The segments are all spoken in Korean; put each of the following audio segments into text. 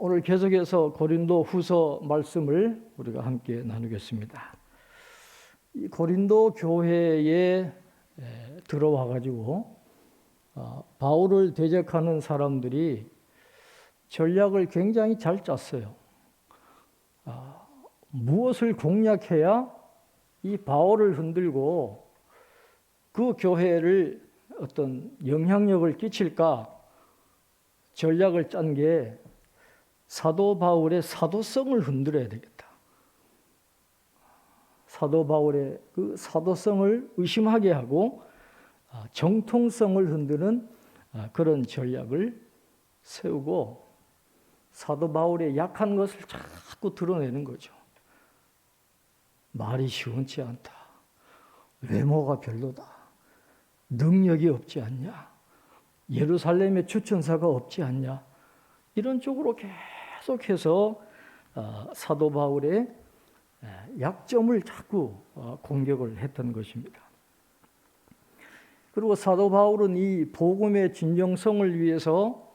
오늘 계속해서 고린도 후서 말씀을 우리가 함께 나누겠습니다. 이 고린도 교회에 들어와 가지고 바울을 대적하는 사람들이 전략을 굉장히 잘 짰어요. 무엇을 공략해야 이 바울을 흔들고 그 교회를 어떤 영향력을 끼칠까 전략을 짠 게 사도 바울의 사도성을 흔들어야 되겠다. 사도 바울의 그 사도성을 의심하게 하고 정통성을 흔드는 그런 전략을 세우고 사도 바울의 약한 것을 자꾸 드러내는 거죠. 말이 시원치 않다. 외모가 별로다. 능력이 없지 않냐. 예루살렘에 추천사가 없지 않냐. 이런 쪽으로 계속해서 사도 바울의 약점을 자꾸 공격을 했던 것입니다. 그리고 사도 바울은 이 복음의 진정성을 위해서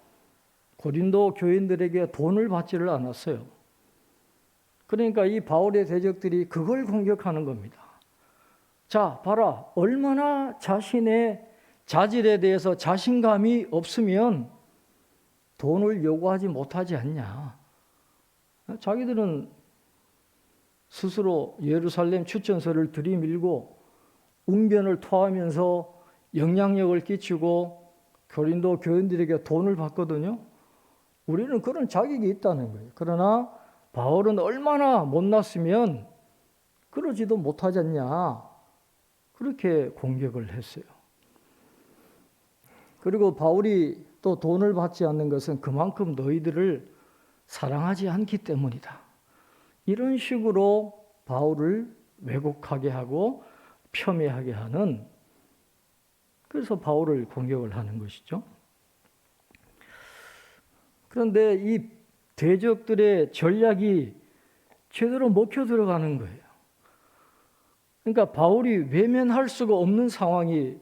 고린도 교인들에게 돈을 받지를 않았어요. 그러니까 이 바울의 대적들이 그걸 공격하는 겁니다. 자, 봐라. 얼마나 자신의 자질에 대해서 자신감이 없으면 돈을 요구하지 못하지 않냐. 자기들은 스스로 예루살렘 추천서를 들이밀고 웅변을 토하면서 영향력을 끼치고 고린도 교인들에게 돈을 받거든요. 우리는 그런 자격이 있다는 거예요. 그러나 바울은 얼마나 못났으면 그러지도 못하지 않냐. 그렇게 공격을 했어요. 그리고 바울이 또 돈을 받지 않는 것은 그만큼 너희들을 사랑하지 않기 때문이다. 이런 식으로 바울을 왜곡하게 하고 폄훼하게 하는, 그래서 바울을 공격을 하는 것이죠. 그런데 이 대적들의 전략이 제대로 먹혀 들어가는 거예요. 그러니까 바울이 외면할 수가 없는 상황이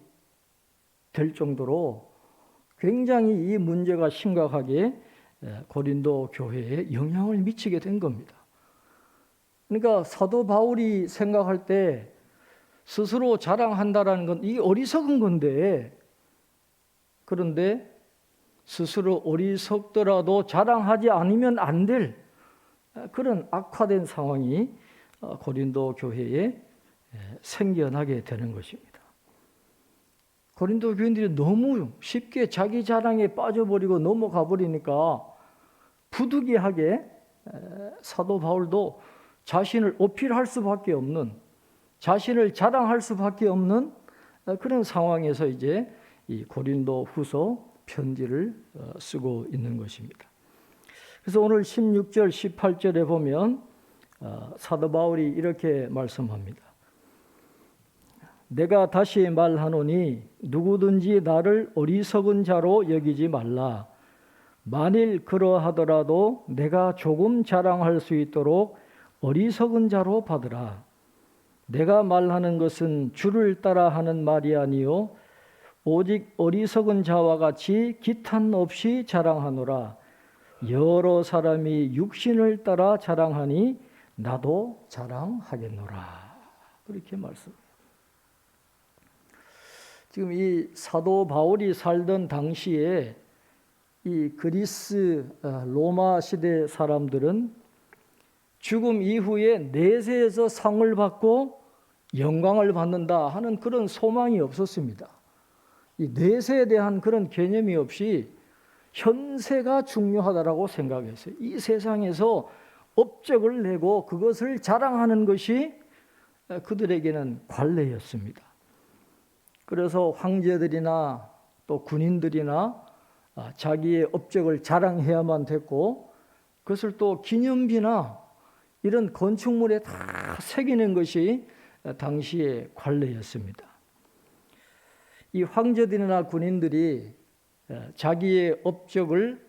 될 정도로 굉장히 이 문제가 심각하게 고린도 교회에 영향을 미치게 된 겁니다. 그러니까 사도 바울이 생각할 때 스스로 자랑한다라는 건 이게 어리석은 건데, 그런데 스스로 어리석더라도 자랑하지 않으면 안 될 그런 악화된 상황이 고린도 교회에 생겨나게 되는 것입니다. 고린도 교인들이 너무 쉽게 자기 자랑에 빠져버리고 넘어가 버리니까 부득이하게 사도 바울도 자신을 어필할 수밖에 없는, 자신을 자랑할 수밖에 없는 그런 상황에서 이제 이 고린도 후서 편지를 쓰고 있는 것입니다. 그래서 오늘 16절, 18절에 보면 사도 바울이 이렇게 말씀합니다. 내가 다시 말하노니 누구든지 나를 어리석은 자로 여기지 말라. 만일 그러하더라도 내가 조금 자랑할 수 있도록 어리석은 자로 받으라. 내가 말하는 것은 주를 따라 하는 말이 아니요 오직 어리석은 자와 같이 기탄 없이 자랑하노라. 여러 사람이 육신을 따라 자랑하니 나도 자랑하겠노라. 그렇게 말씀합니다. 지금 이 사도 바울이 살던 당시에 이 그리스 로마 시대 사람들은 죽음 이후에 내세에서 상을 받고 영광을 받는다 하는 그런 소망이 없었습니다. 이 내세에 대한 그런 개념이 없이 현세가 중요하다라고 생각했어요. 이 세상에서 업적을 내고 그것을 자랑하는 것이 그들에게는 관례였습니다. 그래서 황제들이나 또 군인들이나 자기의 업적을 자랑해야만 됐고, 그것을 또 기념비나 이런 건축물에 다 새기는 것이 당시의 관례였습니다. 이 황제들이나 군인들이 자기의 업적을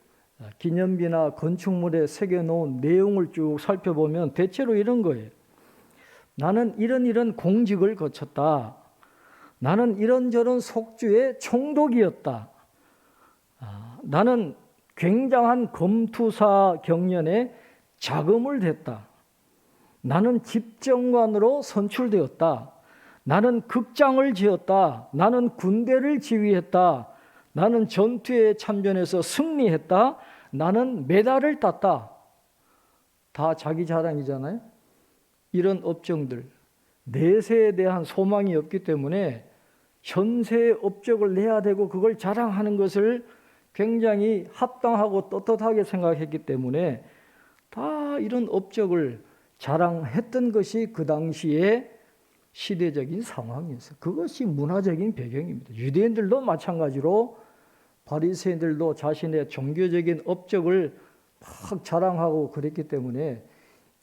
기념비나 건축물에 새겨놓은 내용을 쭉 살펴보면 대체로 이런 거예요. 나는 이런 공직을 거쳤다. 나는 이런저런 속주의 총독이었다. 나는 굉장한 검투사 경련에 자금을 댔다. 나는 집정관으로 선출되었다. 나는 극장을 지었다. 나는 군대를 지휘했다. 나는 전투에 참전해서 승리했다. 나는 메달을 땄다. 다 자기 자랑이잖아요. 이런 업적들, 내세에 대한 소망이 없기 때문에 현세의 업적을 내야 되고 그걸 자랑하는 것을 굉장히 합당하고 떳떳하게 생각했기 때문에 다 이런 업적을 자랑했던 것이 그 당시에 시대적인 상황이었어요. 그것이 문화적인 배경입니다. 유대인들도 마찬가지로 바리새인들도 자신의 종교적인 업적을 막 자랑하고 그랬기 때문에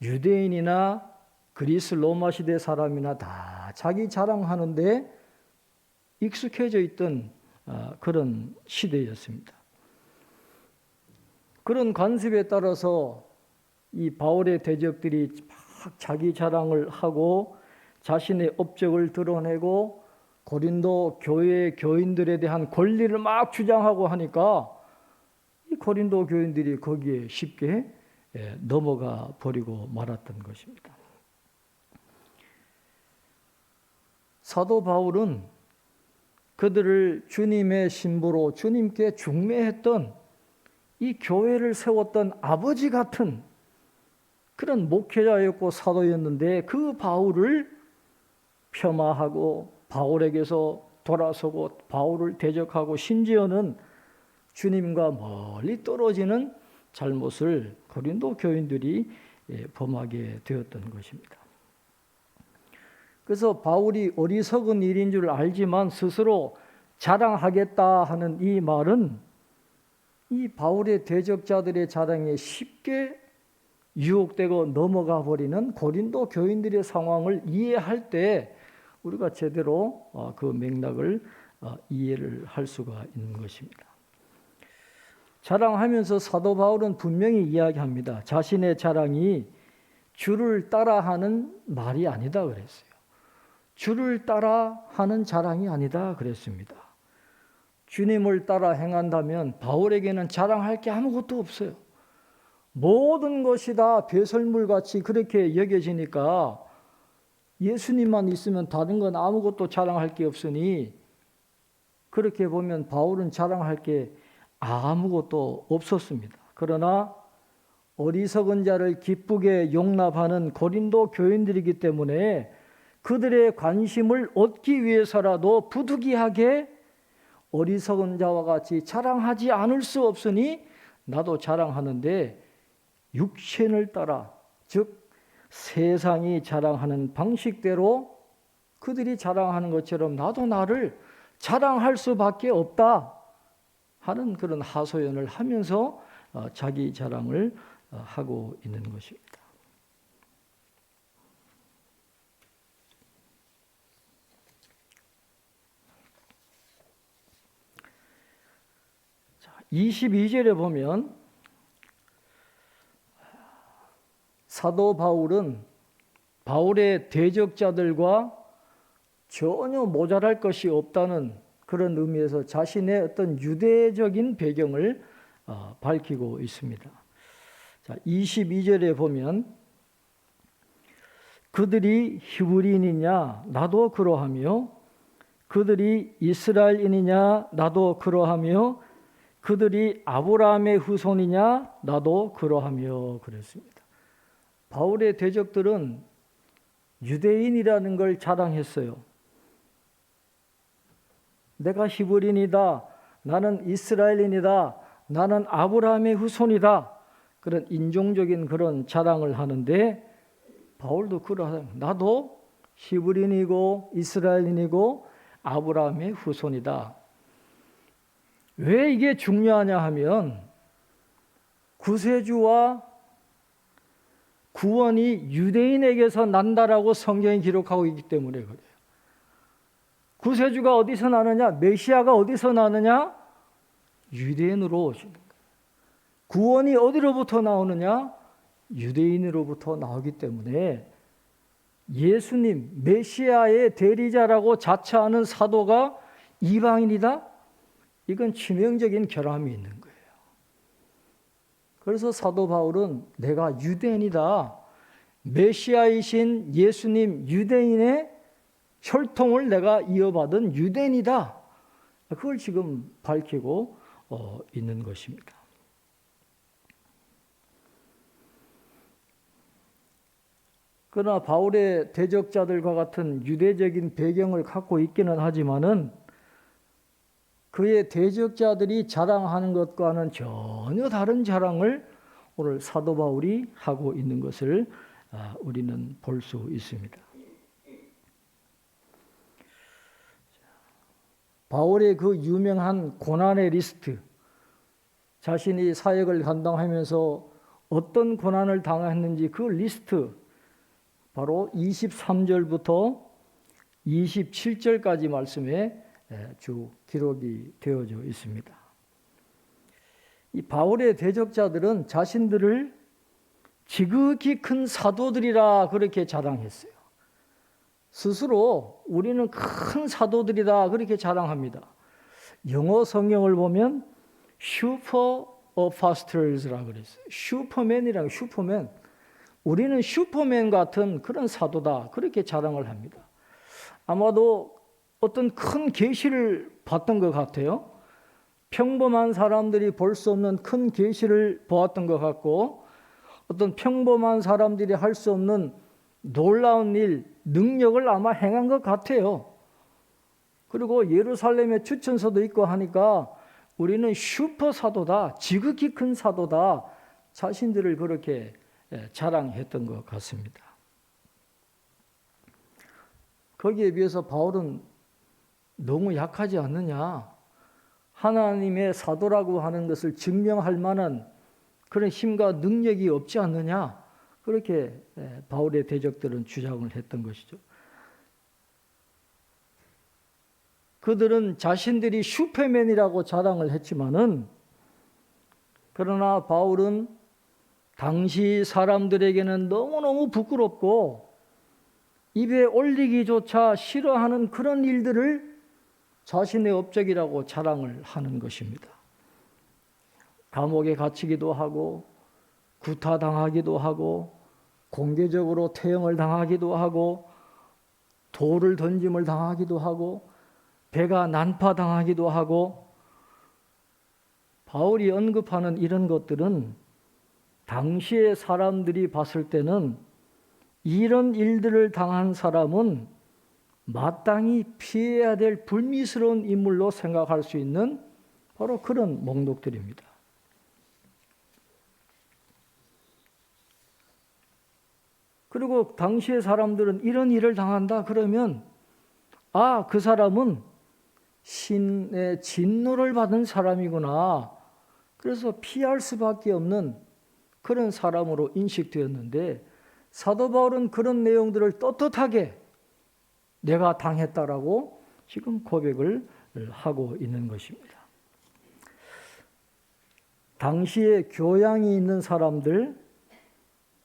유대인이나 그리스 로마 시대 사람이나 다 자기 자랑하는데 익숙해져 있던 그런 시대였습니다. 그런 관습에 따라서 이 바울의 대적들이 막 자기 자랑을 하고 자신의 업적을 드러내고 고린도 교회 교인들에 대한 권리를 막 주장하고 하니까 이 고린도 교인들이 거기에 쉽게 넘어가 버리고 말았던 것입니다. 사도 바울은 그들을 주님의 신부로 주님께 중매했던 이 교회를 세웠던 아버지 같은 그런 목회자였고 사도였는데 그 바울을 폄하하고 바울에게서 돌아서고 바울을 대적하고 심지어는 주님과 멀리 떨어지는 잘못을 고린도 교인들이 범하게 되었던 것입니다. 그래서 바울이 어리석은 일인 줄 알지만 스스로 자랑하겠다 하는 이 말은 이 바울의 대적자들의 자랑에 쉽게 유혹되고 넘어가 버리는 고린도 교인들의 상황을 이해할 때 우리가 제대로 그 맥락을 이해를 할 수가 있는 것입니다. 자랑하면서 사도 바울은 분명히 이야기합니다. 자신의 자랑이 주를 따라하는 말이 아니다 그랬어요. 주를 따라하는 자랑이 아니다 그랬습니다. 주님을 따라 행한다면 바울에게는 자랑할 게 아무것도 없어요. 모든 것이 다 배설물같이 그렇게 여겨지니까 예수님만 있으면 다른 건 아무것도 자랑할 게 없으니 그렇게 보면 바울은 자랑할 게 아무것도 없었습니다. 그러나 어리석은 자를 기쁘게 용납하는 고린도 교인들이기 때문에 그들의 관심을 얻기 위해서라도 부득이하게 어리석은 자와 같이 자랑하지 않을 수 없으니 나도 자랑하는데 육신을 따라 즉 세상이 자랑하는 방식대로 그들이 자랑하는 것처럼 나도 나를 자랑할 수밖에 없다 하는 그런 하소연을 하면서 자기 자랑을 하고 있는 것입니다. 자, 22절에 보면 사도 바울은 바울의 대적자들과 전혀 모자랄 것이 없다는 그런 의미에서 자신의 어떤 유대적인 배경을 밝히고 있습니다. 자, 22절에 보면 그들이 히브리인이냐 나도 그러하며 그들이 이스라엘인이냐 나도 그러하며 그들이 아브라함의 후손이냐 나도 그러하며 그랬습니다. 바울의 대적들은 유대인이라는 걸 자랑했어요. 내가 히브리인이다. 나는 이스라엘인이다. 나는 아브라함의 후손이다. 그런 인종적인 그런 자랑을 하는데 바울도 그러하다. 나도 히브리인이고 이스라엘인이고 아브라함의 후손이다. 왜 이게 중요하냐 하면 구세주와 구원이 유대인에게서 난다라고 성경이 기록하고 있기 때문에 그래요. 구세주가 어디서 나느냐? 메시아가 어디서 나느냐? 유대인으로 오시는 거예요. 구원이 어디로부터 나오느냐? 유대인으로부터 나오기 때문에 예수님, 메시아의 대리자라고 자처하는 사도가 이방인이다? 이건 치명적인 결함이 있는 거예요. 그래서 사도 바울은 내가 유대인이다. 메시아이신 예수님 유대인의 혈통을 내가 이어받은 유대인이다. 그걸 지금 밝히고 있는 것입니다. 그러나 바울의 대적자들과 같은 유대적인 배경을 갖고 있기는 하지만은 그의 대적자들이 자랑하는 것과는 전혀 다른 자랑을 오늘 사도 바울이 하고 있는 것을 우리는 볼 수 있습니다. 바울의 그 유명한 고난의 리스트, 자신이 사역을 감당하면서 어떤 고난을 당했는지 그 리스트, 바로 23절부터 27절까지 말씀에 쭉 기록이 되어져 있습니다. 이 바울의 대적자들은 자신들을 지극히 큰 사도들이라 그렇게 자랑했어요. 스스로 우리는 큰 사도들이다 그렇게 자랑합니다. 영어 성경을 보면 슈퍼 어파스터즈라고 그랬어요. 슈퍼맨이라고, 슈퍼맨. 우리는 슈퍼맨 같은 그런 사도다 그렇게 자랑을 합니다. 아마도 어떤 큰 계시를 봤던 것 같아요. 평범한 사람들이 볼 수 없는 큰 계시를 보았던 것 같고, 어떤 평범한 사람들이 할 수 없는 놀라운 일, 능력을 아마 행한 것 같아요. 그리고 예루살렘에 추천서도 있고 하니까 우리는 슈퍼 사도다, 지극히 큰 사도다, 자신들을 그렇게 자랑했던 것 같습니다. 거기에 비해서 바울은 너무 약하지 않느냐? 하나님의 사도라고 하는 것을 증명할 만한 그런 힘과 능력이 없지 않느냐? 그렇게 바울의 대적들은 주장을 했던 것이죠. 그들은 자신들이 슈퍼맨이라고 자랑을 했지만은, 그러나 바울은 당시 사람들에게는 너무너무 부끄럽고 입에 올리기조차 싫어하는 그런 일들을 자신의 업적이라고 자랑을 하는 것입니다. 감옥에 갇히기도 하고 구타당하기도 하고 공개적으로 태형을 당하기도 하고 돌을 던짐을 당하기도 하고 배가 난파당하기도 하고, 바울이 언급하는 이런 것들은 당시의 사람들이 봤을 때는 이런 일들을 당한 사람은 마땅히 피해야 될 불미스러운 인물로 생각할 수 있는 바로 그런 목록들입니다. 그리고 당시의 사람들은 이런 일을 당한다 그러면 그 사람은 신의 진노를 받은 사람이구나. 그래서 피할 수밖에 없는 그런 사람으로 인식되었는데, 사도 바울은 그런 내용들을 떳떳하게 내가 당했다라고 지금 고백을 하고 있는 것입니다. 당시에 교양이 있는 사람들,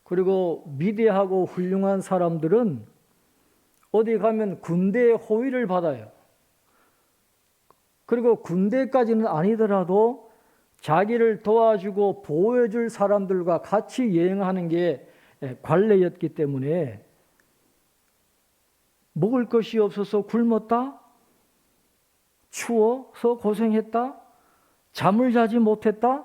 그리고 위대하고 훌륭한 사람들은 어디 가면 군대의 호위를 받아요. 그리고 군대까지는 아니더라도 자기를 도와주고 보호해줄 사람들과 같이 여행하는 게 관례였기 때문에 먹을 것이 없어서 굶었다? 추워서 고생했다? 잠을 자지 못했다?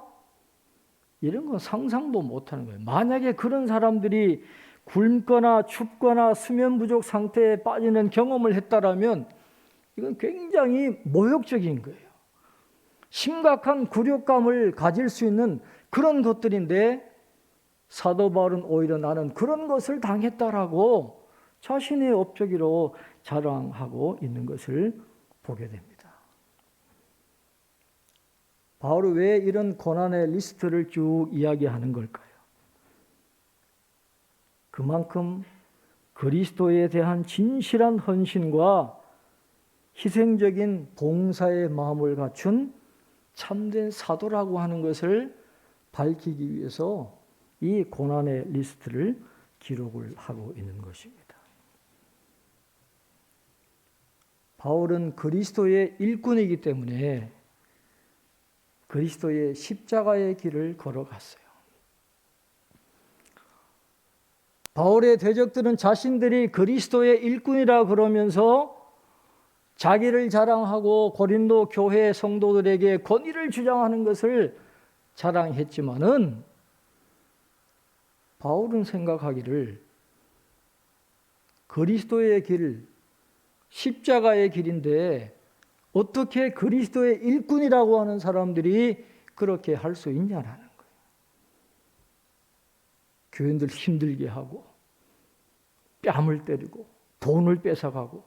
이런 건 상상도 못하는 거예요. 만약에 그런 사람들이 굶거나 춥거나 수면 부족 상태에 빠지는 경험을 했다라면 이건 굉장히 모욕적인 거예요. 심각한 굴욕감을 가질 수 있는 그런 것들인데, 사도 바울은 오히려 나는 그런 것을 당했다라고 자신의 업적으로 자랑하고 있는 것을 보게 됩니다. 바울은 왜 이런 고난의 리스트를 쭉 이야기하는 걸까요? 그만큼 그리스도에 대한 진실한 헌신과 희생적인 봉사의 마음을 갖춘 참된 사도라고 하는 것을 밝히기 위해서 이 고난의 리스트를 기록을 하고 있는 것입니다. 바울은 그리스도의 일꾼이기 때문에 그리스도의 십자가의 길을 걸어갔어요. 바울의 대적들은 자신들이 그리스도의 일꾼이라 그러면서 자기를 자랑하고 고린도 교회 성도들에게 권위를 주장하는 것을 자랑했지만은 바울은 생각하기를 그리스도의 길, 십자가의 길인데 어떻게 그리스도의 일꾼이라고 하는 사람들이 그렇게 할 수 있냐라는 거예요. 교인들 힘들게 하고 뺨을 때리고 돈을 뺏어가고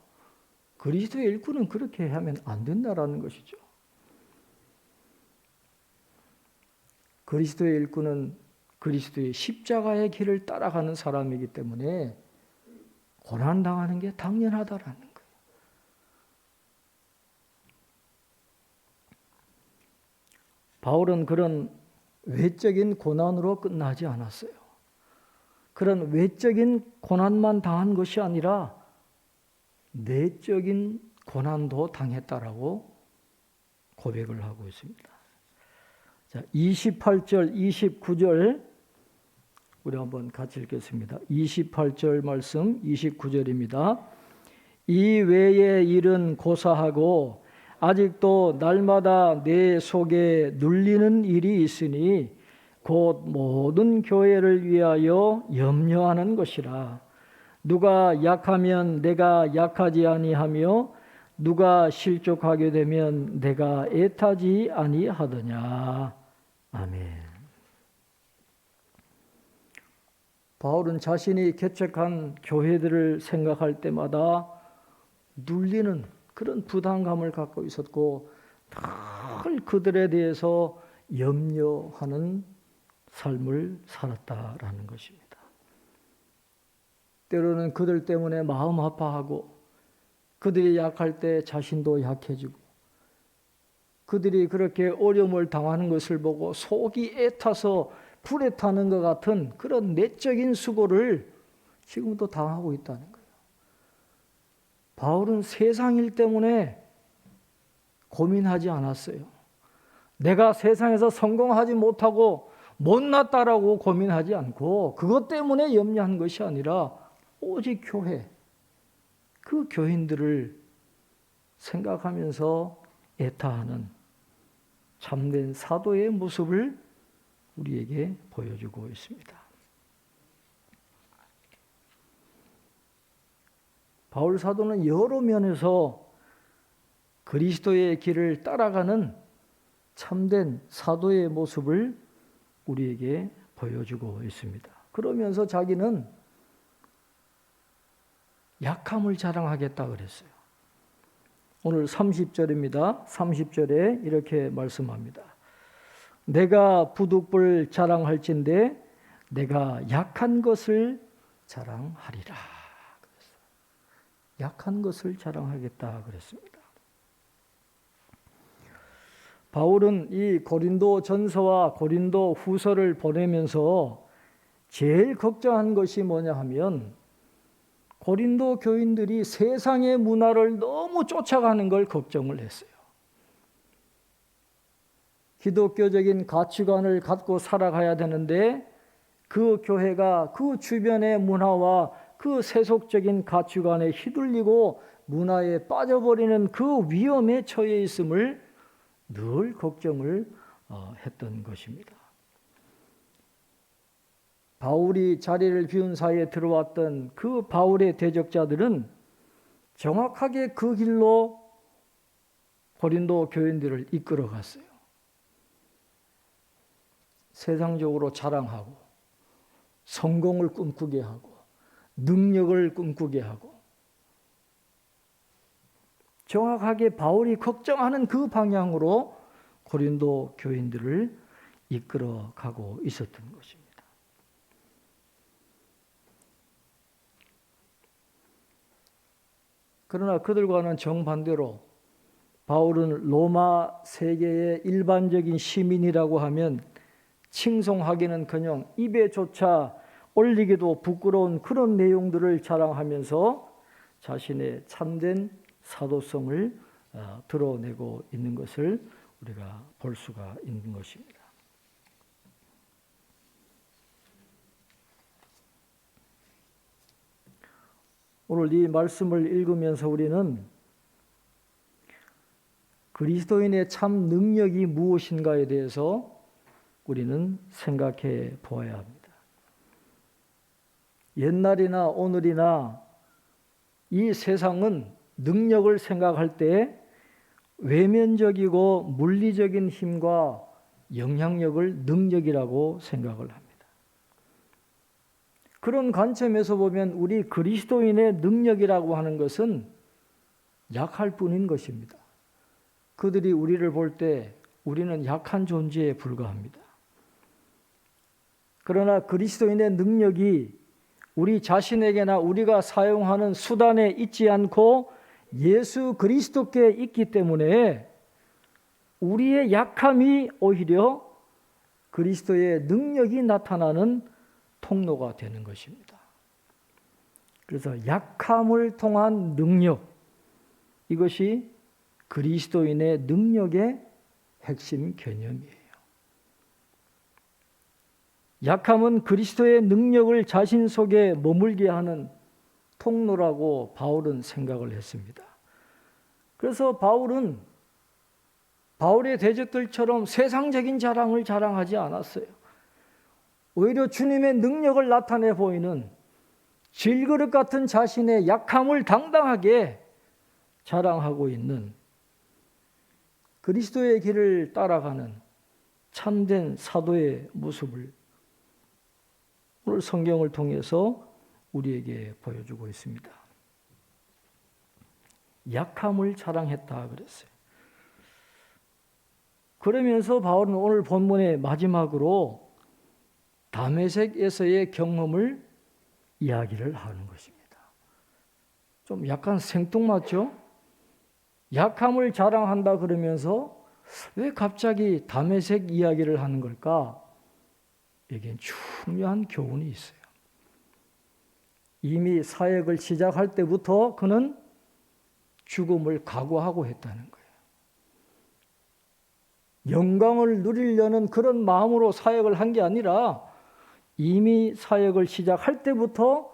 그리스도의 일꾼은 그렇게 하면 안 된다라는 것이죠. 그리스도의 일꾼은 그리스도의 십자가의 길을 따라가는 사람이기 때문에 고난당하는 게 당연하다라는 거예요. 바울은 그런 외적인 고난으로 끝나지 않았어요. 그런 외적인 고난만 당한 것이 아니라 내적인 고난도 당했다라고 고백을 하고 있습니다. 자, 28절, 29절 우리 한번 같이 읽겠습니다. 28절 말씀, 29절입니다. 이 외의 일은 고사하고 아직도 날마다 내 속에 눌리는 일이 있으니 곧 모든 교회를 위하여 염려하는 것이라. 누가 약하면 내가 약하지 아니하며 누가 실족하게 되면 내가 애타지 아니하더냐. 아멘. 바울은 자신이 개척한 교회들을 생각할 때마다 눌리는 그런 부담감을 갖고 있었고 늘 그들에 대해서 염려하는 삶을 살았다라는 것입니다. 때로는 그들 때문에 마음 아파하고 그들이 약할 때 자신도 약해지고 그들이 그렇게 어려움을 당하는 것을 보고 속이 애타서 불에 타는 것 같은 그런 내적인 수고를 지금도 당하고 있다는 거예요. 바울은 세상 일 때문에 고민하지 않았어요. 내가 세상에서 성공하지 못하고 못났다라고 고민하지 않고 그것 때문에 염려한 것이 아니라 오직 교회, 그 교인들을 생각하면서 애타하는 참된 사도의 모습을 우리에게 보여주고 있습니다. 바울 사도는 여러 면에서 그리스도의 길을 따라가는 참된 사도의 모습을 우리에게 보여주고 있습니다. 그러면서 자기는 약함을 자랑하겠다 그랬어요. 오늘 30절입니다. 30절에 이렇게 말씀합니다. 내가 부득불 자랑할진대 내가 약한 것을 자랑하리라. 약한 것을 자랑하겠다 그랬습니다. 바울은 이 고린도 전서와 고린도 후서를 보내면서 제일 걱정한 것이 뭐냐 하면 고린도 교인들이 세상의 문화를 너무 쫓아가는 걸 걱정을 했어요. 기독교적인 가치관을 갖고 살아가야 되는데 그 교회가 그 주변의 문화와 그 세속적인 가치관에 휘둘리고 문화에 빠져버리는 그 위험에 처해 있음을 늘 걱정을 했던 것입니다. 바울이 자리를 비운 사이에 들어왔던 그 바울의 대적자들은 정확하게 그 길로 고린도 교인들을 이끌어 갔어요. 세상적으로 자랑하고 성공을 꿈꾸게 하고 능력을 꿈꾸게 하고 정확하게 바울이 걱정하는 그 방향으로 고린도 교인들을 이끌어 가고 있었던 것입니다. 그러나 그들과는 정반대로 바울은 로마 세계의 일반적인 시민이라고 하면 칭송하기는커녕 입에조차 올리기도 부끄러운 그런 내용들을 자랑하면서 자신의 참된 사도성을 드러내고 있는 것을 우리가 볼 수가 있는 것입니다. 오늘 이 말씀을 읽으면서 우리는 그리스도인의 참 능력이 무엇인가에 대해서 우리는 생각해 보아야 합니다. 옛날이나 오늘이나 이 세상은 능력을 생각할 때 외면적이고 물리적인 힘과 영향력을 능력이라고 생각을 합니다. 그런 관점에서 보면 우리 그리스도인의 능력이라고 하는 것은 약할 뿐인 것입니다. 그들이 우리를 볼 때 우리는 약한 존재에 불과합니다. 그러나 그리스도인의 능력이 우리 자신에게나 우리가 사용하는 수단에 있지 않고 예수 그리스도께 있기 때문에 우리의 약함이 오히려 그리스도의 능력이 나타나는 통로가 되는 것입니다. 그래서 약함을 통한 능력, 이것이 그리스도인의 능력의 핵심 개념이에요. 약함은 그리스도의 능력을 자신 속에 머물게 하는 통로라고 바울은 생각을 했습니다. 그래서 바울의 대적들처럼 세상적인 자랑을 자랑하지 않았어요. 오히려 주님의 능력을 나타내 보이는 질그릇 같은 자신의 약함을 당당하게 자랑하고 있는 그리스도의 길을 따라가는 참된 사도의 모습을 오늘 성경을 통해서 우리에게 보여주고 있습니다. 약함을 자랑했다 그랬어요. 그러면서 바울은 오늘 본문의 마지막으로 다메섹에서의 경험을 이야기를 하는 것입니다. 좀 약간 생뚱맞죠? 약함을 자랑한다 그러면서 왜 갑자기 다메섹 이야기를 하는 걸까? 여기엔 중요한 교훈이 있어요. 이미 사역을 시작할 때부터 그는 죽음을 각오하고 했다는 거예요. 영광을 누리려는 그런 마음으로 사역을 한 게 아니라 이미 사역을 시작할 때부터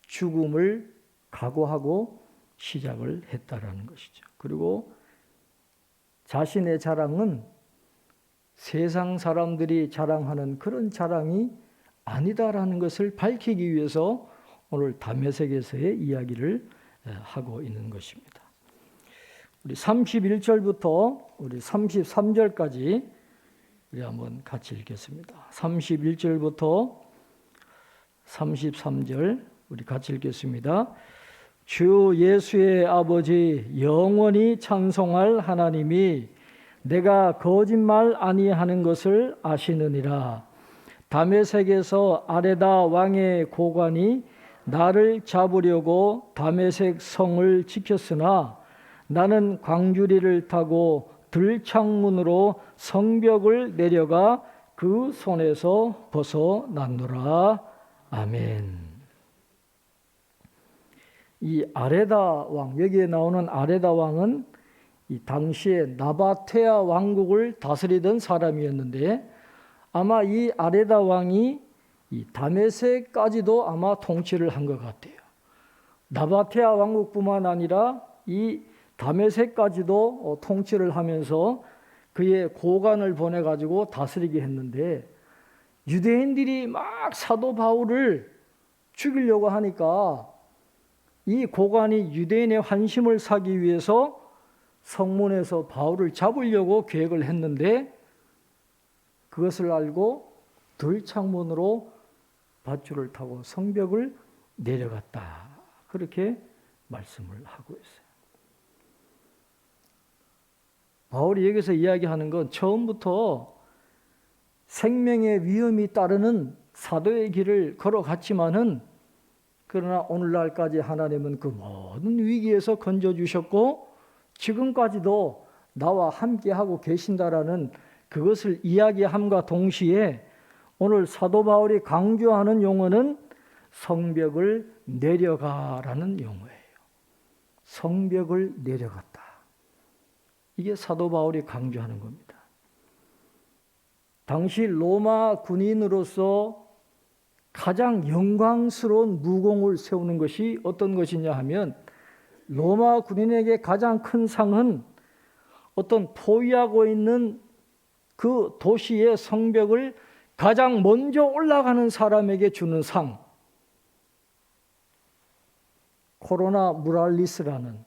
죽음을 각오하고 시작을 했다라는 것이죠. 그리고 자신의 자랑은 세상 사람들이 자랑하는 그런 자랑이 아니다라는 것을 밝히기 위해서 오늘 다메섹에서의 이야기를 하고 있는 것입니다. 우리 31절부터 우리 33절까지 우리 한번 같이 읽겠습니다. 31절부터 33절 우리 같이 읽겠습니다. 주 예수의 아버지 영원히 찬송할 하나님이 내가 거짓말 아니하는 것을 아시느니라. 다메섹에서 아레다 왕의 고관이 나를 잡으려고 다메섹 성을 지켰으나 나는 광주리를 타고 들창문으로 성벽을 내려가 그 손에서 벗어났노라. 아멘. 이 아레다 왕, 여기에 나오는 아레다 왕은 이 당시에 나바테아 왕국을 다스리던 사람이었는데 아마 이 아레다 왕이 이 다메섹까지도 아마 통치를 한 것 같아요. 나바테아 왕국뿐만 아니라 이 다메섹까지도 통치를 하면서 그의 고관을 보내가지고 다스리게 했는데 유대인들이 막 사도 바울을 죽이려고 하니까 이 고관이 유대인의 환심을 사기 위해서 성문에서 바울을 잡으려고 계획을 했는데 그것을 알고 들창문으로 밧줄을 타고 성벽을 내려갔다. 그렇게 말씀을 하고 있어요. 바울이 여기서 이야기하는 건 처음부터 생명의 위험이 따르는 사도의 길을 걸어갔지만은 그러나 오늘날까지 하나님은 그 모든 위기에서 건져주셨고 지금까지도 나와 함께하고 계신다라는 그것을 이야기함과 동시에 오늘 사도 바울이 강조하는 용어는 성벽을 내려가라는 용어예요. 성벽을 내려갔다. 이게 사도 바울이 강조하는 겁니다. 당시 로마 군인으로서 가장 영광스러운 무공을 세우는 것이 어떤 것이냐 하면 로마 군인에게 가장 큰 상은 어떤 포위하고 있는 그 도시의 성벽을 가장 먼저 올라가는 사람에게 주는 상, 코로나 무랄리스라는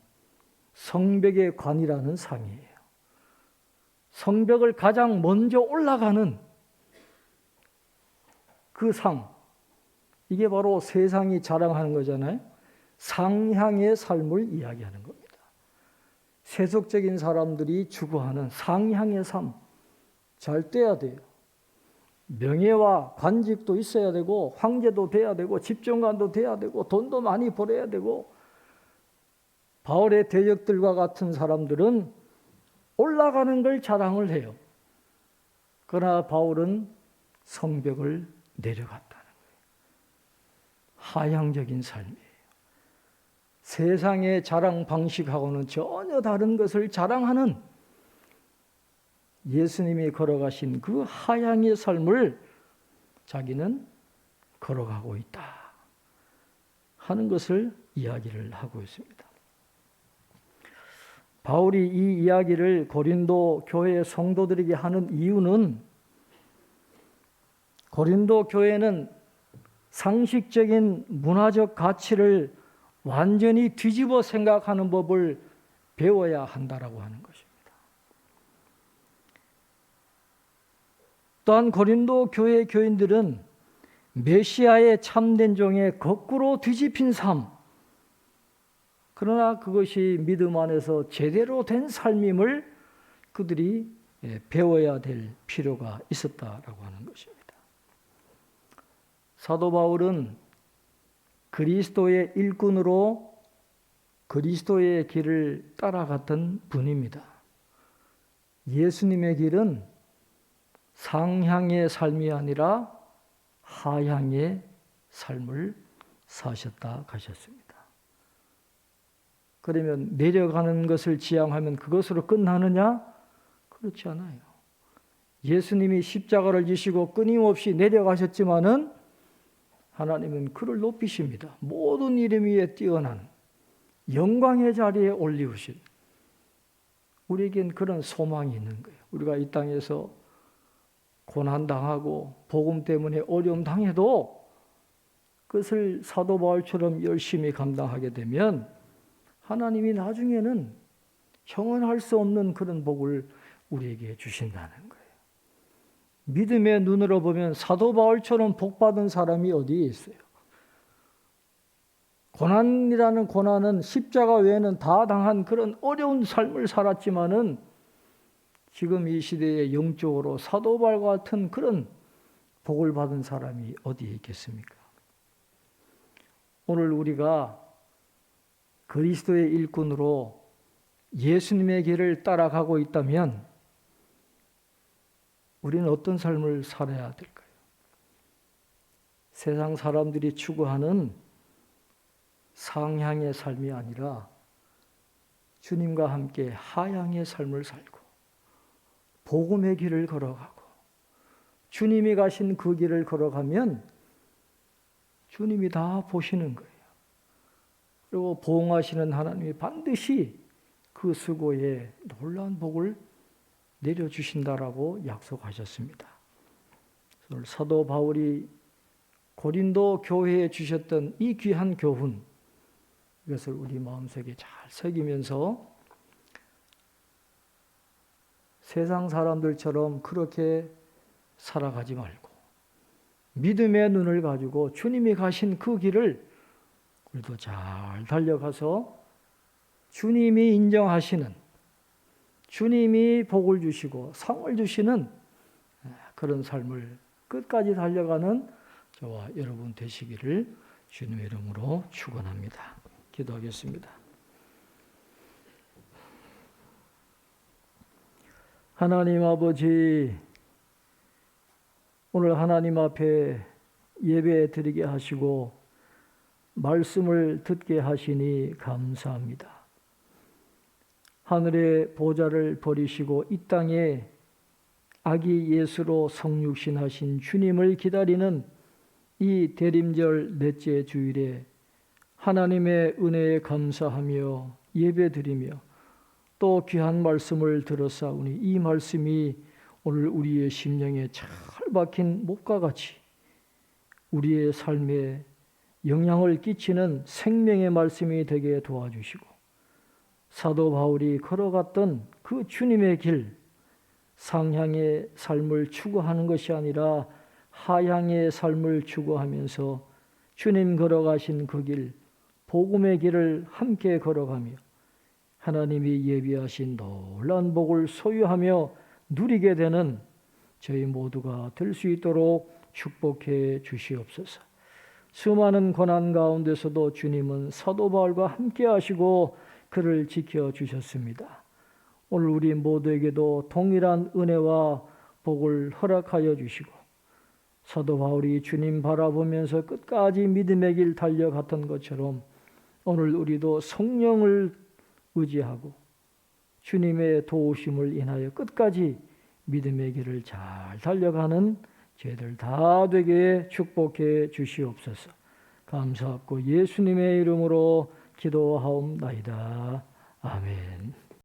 성벽의 관이라는 상이에요. 성벽을 가장 먼저 올라가는 그 상, 이게 바로 세상이 자랑하는 거잖아요. 상향의 삶을 이야기하는 겁니다. 세속적인 사람들이 추구하는 상향의 삶, 잘 떼야 돼요. 명예와 관직도 있어야 되고 황제도 돼야 되고 집정관도 돼야 되고 돈도 많이 벌어야 되고, 바울의 대적들과 같은 사람들은 올라가는 걸 자랑을 해요. 그러나 바울은 성벽을 내려갔다는 거예요. 하향적인 삶이에요. 세상의 자랑 방식하고는 전혀 다른 것을 자랑하는 예수님이 걸어가신 그 하향의 삶을 자기는 걸어가고 있다 하는 것을 이야기를 하고 있습니다. 바울이 이 이야기를 고린도 교회 성도들에게 하는 이유는, 고린도 교회는 상식적인 문화적 가치를 완전히 뒤집어 생각하는 법을 배워야 한다라고 하는 것입니다. 또한 고린도 교회 교인들은 메시아의 참된 종의 거꾸로 뒤집힌 삶, 그러나 그것이 믿음 안에서 제대로 된 삶임을 그들이 배워야 될 필요가 있었다라고 하는 것입니다. 사도 바울은 그리스도의 일꾼으로 그리스도의 길을 따라갔던 분입니다. 예수님의 길은 상향의 삶이 아니라 하향의 삶을 사셨다 가셨습니다. 그러면 내려가는 것을 지향하면 그것으로 끝나느냐? 그렇지 않아요. 예수님이 십자가를 지시고 끊임없이 내려가셨지만은 하나님은 그를 높이십니다. 모든 이름 위에 뛰어난 영광의 자리에 올리우신, 우리에겐 그런 소망이 있는 거예요. 우리가 이 땅에서 고난당하고 복음 때문에 어려움 당해도 그것을 사도 바울처럼 열심히 감당하게 되면 하나님이 나중에는 형언할 수 없는 그런 복을 우리에게 주신다는 거예요. 믿음의 눈으로 보면 사도 바울처럼 복받은 사람이 어디에 있어요? 고난이라는 고난은 십자가 외에는 다 당한 그런 어려운 삶을 살았지만은 지금 이 시대에 영적으로 사도 바울과 같은 그런 복을 받은 사람이 어디에 있겠습니까? 오늘 우리가 그리스도의 일꾼으로 예수님의 길을 따라가고 있다면 우리는 어떤 삶을 살아야 될까요? 세상 사람들이 추구하는 상향의 삶이 아니라 주님과 함께 하향의 삶을 살고 복음의 길을 걸어가고, 주님이 가신 그 길을 걸어가면 주님이 다 보시는 거예요. 그리고 보응하시는 하나님이 반드시 그 수고에 놀라운 복을 내려주신다라고 약속하셨습니다. 오늘 사도 바울이 고린도 교회에 주셨던 이 귀한 교훈, 이것을 우리 마음속에 잘 새기면서 세상 사람들처럼 그렇게 살아가지 말고 믿음의 눈을 가지고 주님이 가신 그 길을 우리도 잘 달려가서 주님이 인정하시는, 주님이 복을 주시고 상을 주시는 그런 삶을 끝까지 달려가는 저와 여러분 되시기를 주님의 이름으로 축원합니다. 기도하겠습니다. 하나님 아버지, 오늘 하나님 앞에 예배 드리게 하시고 말씀을 듣게 하시니 감사합니다. 하늘의 보좌를 버리시고 이 땅에 아기 예수로 성육신하신 주님을 기다리는 이 대림절 넷째 주일에 하나님의 은혜에 감사하며 예배드리며 또 귀한 말씀을 들었사오니 이 말씀이 오늘 우리의 심령에 잘 박힌 못과 같이 우리의 삶에 영향을 끼치는 생명의 말씀이 되게 도와주시고 사도 바울이 걸어갔던 그 주님의 길, 상향의 삶을 추구하는 것이 아니라 하향의 삶을 추구하면서 주님 걸어가신 그 길, 복음의 길을 함께 걸어가며 하나님이 예비하신 놀라운 복을 소유하며 누리게 되는 저희 모두가 될 수 있도록 축복해 주시옵소서. 수많은 고난 가운데서도 주님은 사도 바울과 함께 하시고 그를 지켜주셨습니다. 오늘 우리 모두에게도 동일한 은혜와 복을 허락하여 주시고 사도 바울이 주님 바라보면서 끝까지 믿음의 길 달려갔던 것처럼 오늘 우리도 성령을 의지하고 주님의 도우심을 인하여 끝까지 믿음의 길을 잘 달려가는 저희들 다 되게 축복해 주시옵소서. 감사하고 예수님의 이름으로 기도하옵나이다. 아멘.